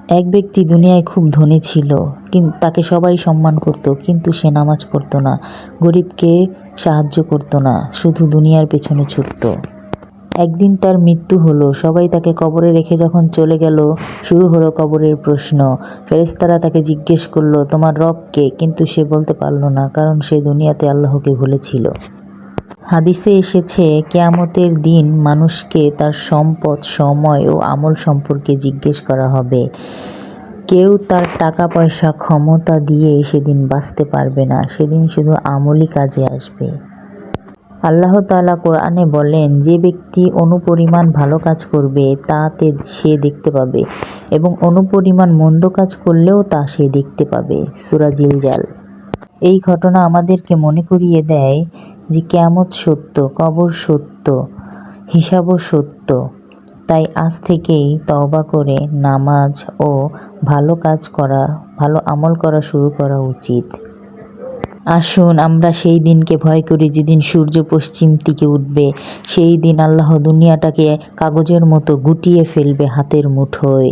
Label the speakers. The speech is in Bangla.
Speaker 1: এক ব্যক্তি দুনিয়ায় খুব ধনী ছিল, কিন্তু তাকে সবাই সম্মান করত, কিন্তু সে নামাজ পড়তো না, গরিবকে সাহায্য করতো না, শুধু দুনিয়ার পেছনে ছুটতো। একদিন তার মৃত্যু হলো। সবাই তাকে কবরে রেখে যখন চলে গেল, শুরু হলো কবরের প্রশ্ন। ফেরেশতারা তাকে জিজ্ঞেস করলো, তোমার রব কে? কিন্তু সে বলতে পারল না, কারণ সে দুনিয়াতে আল্লাহকে ভুলেছিল। হাদিসে এসেছে, কিয়ামতের দিন মানুষকে তার সম্পদ, সময় ও আমল সম্পর্কে জিজ্ঞেস করা হবে। কেউ তার টাকা পয়সা, ক্ষমতা দিয়ে সেদিন বাঁচতে পারবে না। সেদিন শুধু আমলই কাজে আসবে। আল্লাহ তাআলা কোরআনে বলেন, যে ব্যক্তি অনুপরিমাণ ভালো কাজ করবে তাতে সে দেখতে পাবে, এবং অনুপরিমাণ মন্দ কাজ করলেও তা সে দেখতে পাবে। সূরা জিলজাল। এই ঘটনা আমাদেরকে মনে করিয়ে দেয় যে কিয়ামত সত্য, কবর সত্য, হিসাবও সত্য। তাই আজ থেকেই তওবা করে নামাজ ও ভালো আমল করা শুরু করা উচিত। আসুন আমরা সেই দিনকে ভয় করি যেদিন সূর্য পশ্চিম দিকে উঠবে। সেই দিন আল্লাহ দুনিয়াটাকে কাগজের মতো গুটিয়ে ফেলবে হাতের মুঠোয়।